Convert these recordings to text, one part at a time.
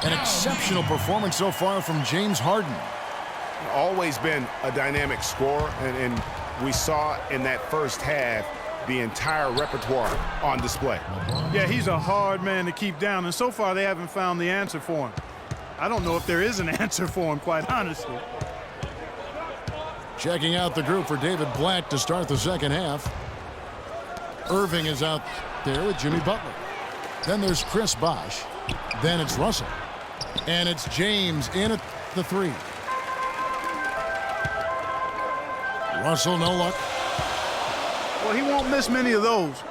An exceptional performance so far from James Harden. Always been a dynamic scorer, and we saw in that first half the entire repertoire on display. Yeah, he's a hard man to keep down, and so far they haven't found the answer for him. I don't know if there is an answer for him, quite honestly. Checking out the group for David Blatt to start the second half. Irving is out there with Jimmy Butler. Then there's Chris Bosh. Then it's Russell. And it's James in at the three. Russell, no luck. Well, he won't miss many of those,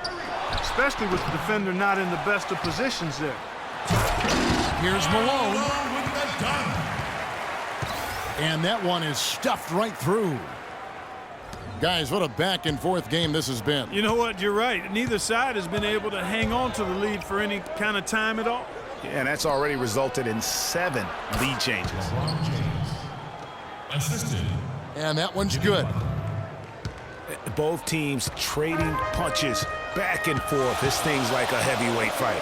especially with the defender not in the best of positions there. Here's Malone. And that one is stuffed right through. Guys, what a back-and-forth game this has been. You know what? You're right. Neither side has been able to hang on to the lead for any kind of time at all. Yeah, and that's already resulted in 7 lead changes. Assisted. And that one's good. Both teams trading punches back and forth. This thing's like a heavyweight fight.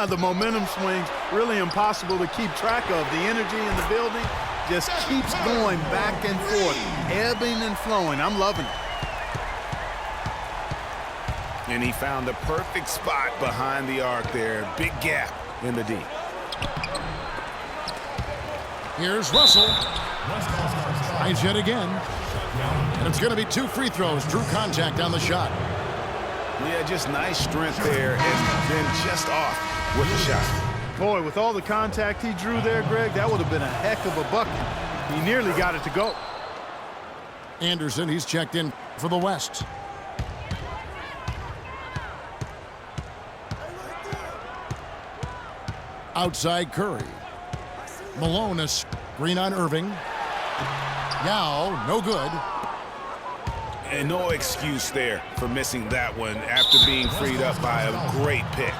The momentum swings really impossible to keep track of. The energy in the building just keeps going back and forth, ebbing and flowing. I'm loving it. And he found the perfect spot behind the arc there. Big gap in the D. Here's Russell. Tries yet again. And it's going to be 2 free throws. Drew contact on the shot. Yeah, just nice strength there, and then just off with the shot. Boy, with all the contact he drew there, Greg, that would have been a heck of a bucket. He nearly got it to go. Anderson, he's checked in for the West. Outside Curry. Malone, a screen on Irving. Now, no good. And no excuse there for missing that one after being freed up by a great pick.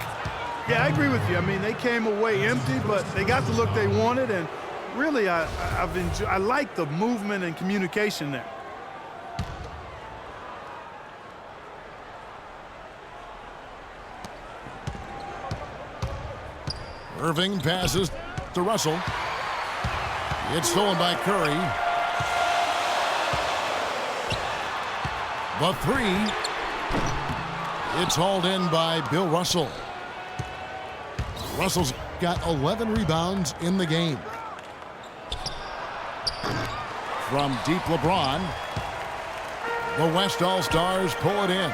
Yeah, I agree with you. I mean, they came away empty, but they got the look they wanted, and really, I like the movement and communication there. Irving passes to Russell. It's stolen by Curry. The three. It's hauled in by Bill Russell. Russell's got 11 rebounds in the game. From deep LeBron. The West All-Stars pull it in.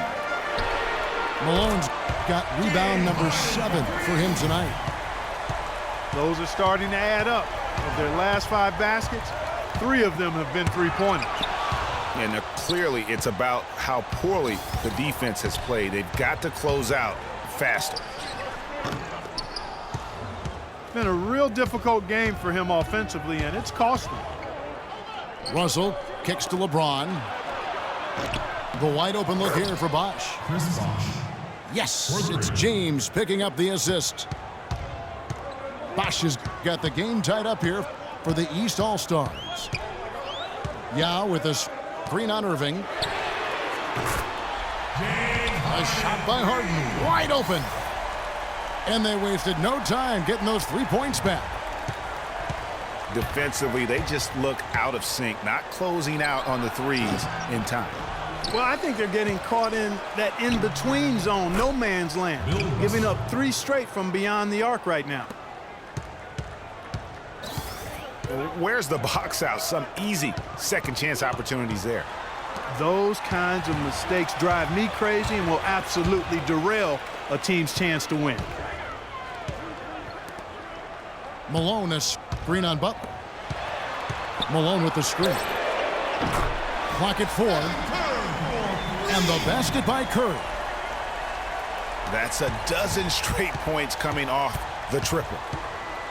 Malone's got rebound number 7 for him tonight. Those are starting to add up. Of their last 5 baskets, 3 of them have been three-pointers. And clearly it's about how poorly the defense has played. They've got to close out faster. It's been a real difficult game for him offensively, and it's costly. Russell kicks to LeBron. The wide open look here for Bosh. Chris Bosh. Yes, it's James picking up the assist. Bosh has got the game tied up here for the East All-Stars. Yao with a screen on Irving. A shot by Harden, wide open. And they wasted no time getting those 3 points back. Defensively, they just look out of sync, not closing out on the threes in time. Well, I think they're getting caught in that in-between zone, no man's land, giving up 3 straight from beyond the arc right now. Where's the box out? Some easy second chance opportunities there. Those kinds of mistakes drive me crazy and will absolutely derail a team's chance to win. Malone, a screen on Butler. Malone with the screen. Clock at 4. And the basket by Curry. That's a dozen straight points coming off the triple.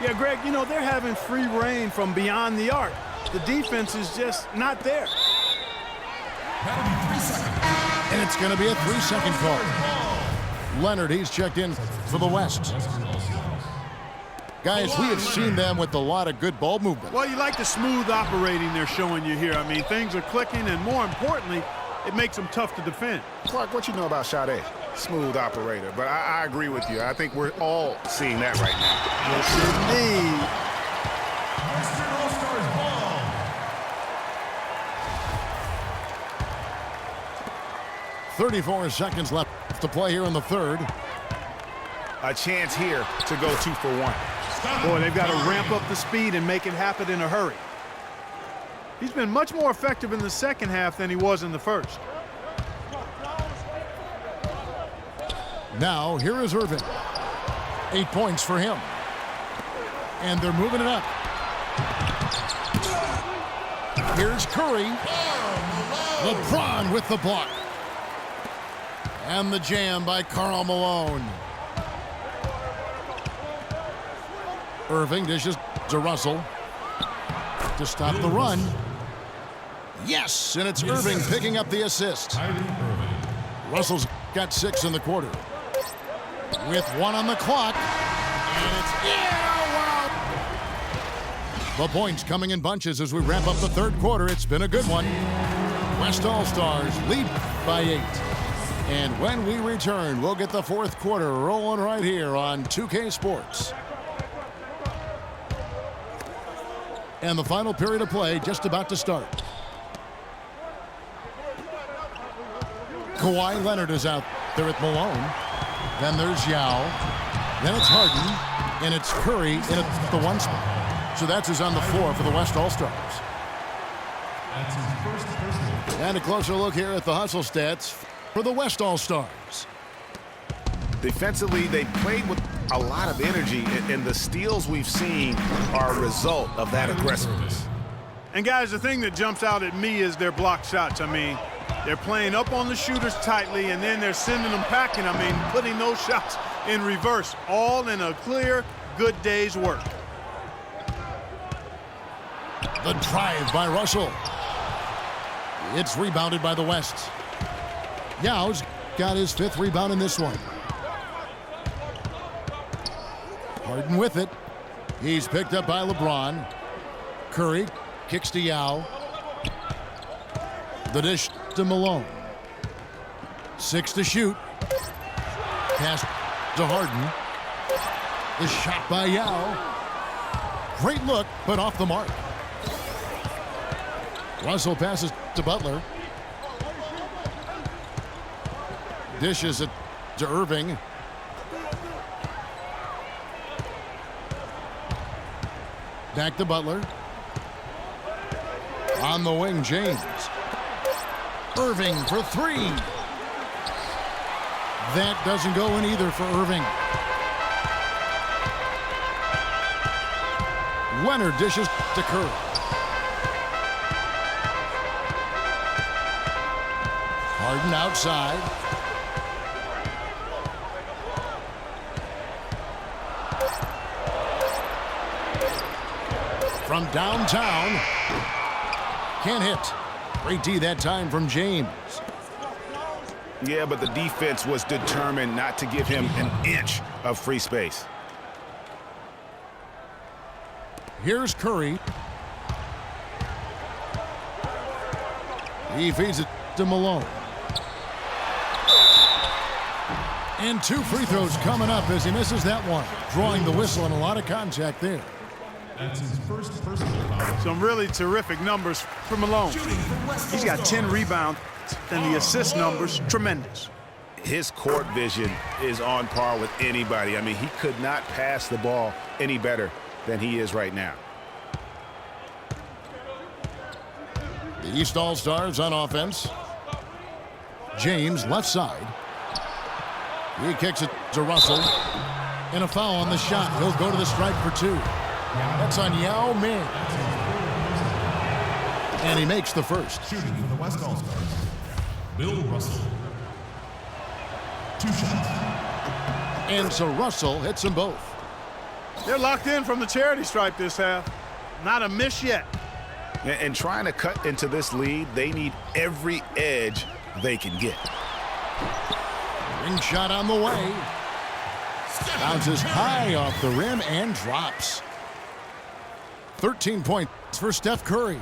Yeah, Greg, you know, they're having free reign from beyond the arc. The defense is just not there. That'll be 3 seconds. And it's going to be a 3-second call. Leonard, he's checked in for the West. Guys, we have seen them with a lot of good ball movement. Well, you like the smooth operating they're showing you here. I mean, things are clicking, and more importantly, it makes them tough to defend. Clark, what you know about Sade? smooth operator. But I agree with you. I think we're all seeing that right now. Yes, indeed. Western All-Stars ball. 34 seconds left to play here in the third. A chance here to go 2 for 1. Boy, they've got to ramp up the speed and make it happen in a hurry. He's been much more effective in the second half than he was in the first. Now, here is Irving. 8 points for him. And they're moving it up. Here's Curry. LeBron with the block. And the jam by Karl Malone. Irving dishes to Russell to stop the run. Yes, and it's Irving picking up the assist. Kyrie Irving. Russell's got 6 in the quarter. With 1 on the clock. And it's wow. The points coming in bunches as we wrap up the third quarter. It's been a good one. West All-Stars lead by 8. And when we return, we'll get the fourth quarter rolling right here on 2K Sports. And the final period of play just about to start. Kawhi Leonard is out there at Malone. Then there's Yao. Then it's Harden. And it's Curry in at the 1 spot. So that's who's on the floor for the West All-Stars. That's his first personal. And a closer look here at the hustle stats for the West All-Stars. Defensively, they played with a lot of energy, and the steals we've seen are a result of that aggressiveness. And guys, the thing that jumps out at me is their block shots. I mean, they're playing up on the shooters tightly, and then they're sending them packing. I mean, putting those shots in reverse, all in a clear, good day's work. The drive by Russell. It's rebounded by the West. Yao's got his 5th rebound in this one. Harden with it. He's picked up by LeBron. Curry kicks to Yao. The dish to Malone. 6 to shoot. Pass to Harden. The shot by Yao. Great look, but off the mark. Russell passes to Butler. Dishes it to Irving. Back to Butler. On the wing, James. Irving for 3. That doesn't go in either for Irving. Leonard dishes to Curry. Harden outside. From downtown. Can't hit. Great D that time from James. Yeah, but the defense was determined not to give him an inch of free space. Here's Curry. He feeds it to Malone. And 2 free throws coming up as he misses that one. Drawing the whistle and a lot of contact there. That's his first personal foul. Some really terrific numbers for Malone. He's got 10 rebounds, and the assist numbers, tremendous. His court vision is on par with anybody. I mean, he could not pass the ball any better than he is right now. The East All-Stars on offense. James left side. He kicks it to Russell. And a foul on the shot. He'll go to the stripe for 2. That's on Yao Ming. And he makes the first. Shooting for the West All-Stars. Bill Russell. 2 shots. And so Russell hits them both. They're locked in from the charity stripe this half. Not a miss yet. And trying to cut into this lead, they need every edge they can get. Ring shot on the way. Bounces high off the rim and drops. 13 points for Steph Curry.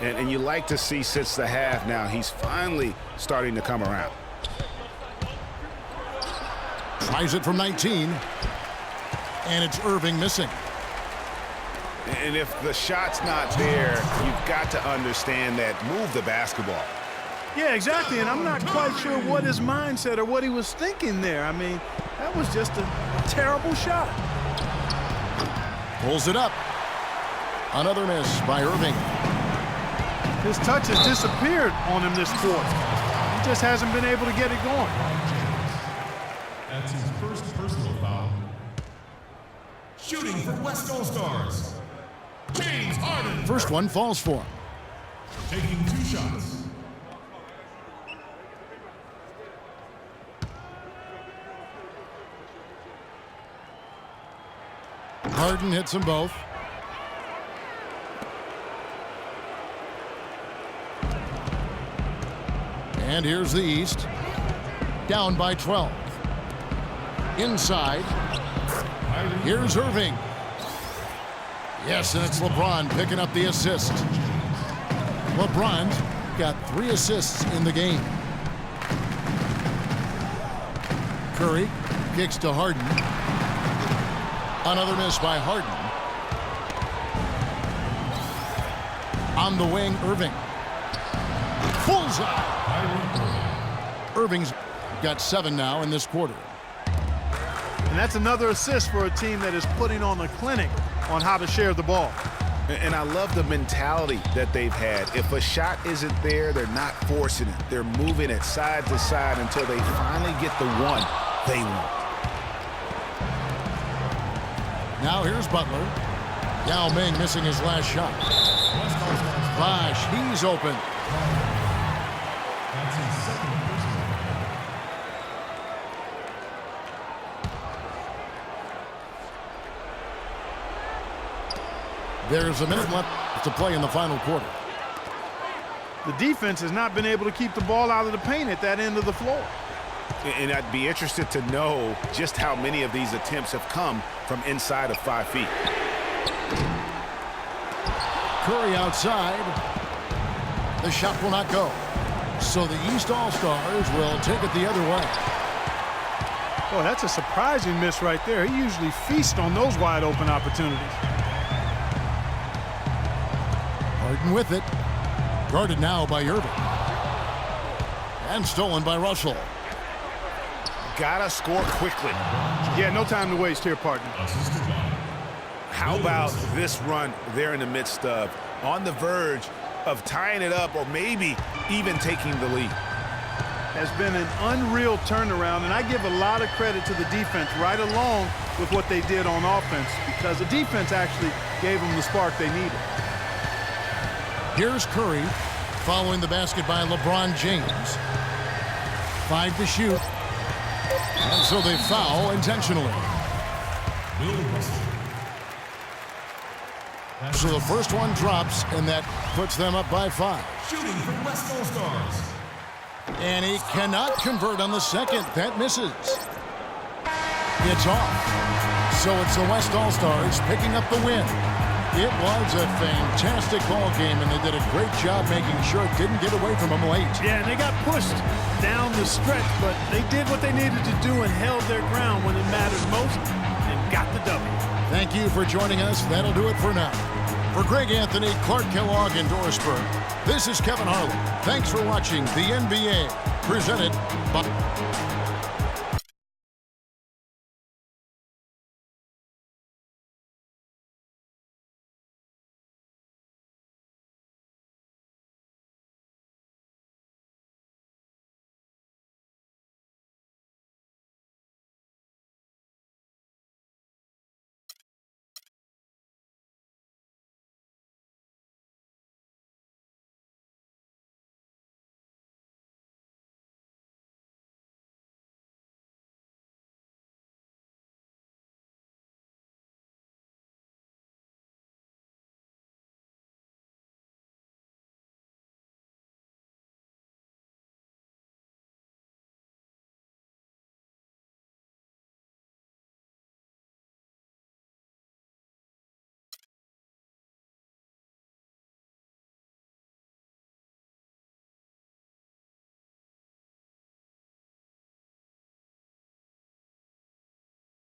And you like to see since the half now, he's finally starting to come around. Tries it from 19. And it's Irving missing. And if the shot's not there, you've got to understand that. Move the basketball. Yeah, exactly, and I'm not quite sure what his mindset or what he was thinking there. I mean, that was just a terrible shot. Pulls it up. Another miss by Irving. His touch has disappeared on him this quarter. He just hasn't been able to get it going. That's his first personal foul. Shooting for West All-Stars, James Harden. First one falls for him. Taking 2 shots. Harden hits them both. And here's the East. Down by 12. Inside. Here's Irving. Yes, and it's LeBron picking up the assist. LeBron's got 3 assists in the game. Curry kicks to Harden. Another miss by Harden. On the wing, Irving. Bullseye. Irving's got 7 now in this quarter. And that's another assist for a team that is putting on a clinic on how to share the ball. And I love the mentality that they've had. If a shot isn't there, they're not forcing it. They're moving it side to side until they finally get the one they want. Now here's Butler. Yao Ming missing his last shot. Bosh, he's open. That's his second personal foul. There's a minute left to play in the final quarter. The defense has not been able to keep the ball out of the paint at that end of the floor. And I'd be interested to know just how many of these attempts have come from inside of 5 feet. Curry outside. The shot will not go. So the East All-Stars will take it the other way. Boy, that's a surprising miss right there. He usually feasts on those wide open opportunities. Harden with it. Guarded now by Irving. And stolen by Russell. Gotta score quickly. Yeah, no time to waste here, partner. Assisted by How about this run they're in the midst of? On the verge of tying it up or maybe even taking the lead. Has been an unreal turnaround, and I give a lot of credit to the defense right along with what they did on offense, because the defense actually gave them the spark they needed. Here's Curry following the basket by LeBron James. 5 to shoot. And so they foul intentionally. Bill Russell. So the first one drops, and that puts them up by 5. Shooting for West All-Stars. And he cannot convert on the second. That misses. It's off. So it's the West All-Stars picking up the win. It was a fantastic ball game, and they did a great job making sure it didn't get away from them late. Yeah, and they got pushed down the stretch, but they did what they needed to do and held their ground when it mattered most and got the W. Thank you for joining us. That'll do it for now. For Greg Anthony, Clark Kellogg, and Doris Burke, this is Kevin Harlan. Thanks for watching the NBA, presented by...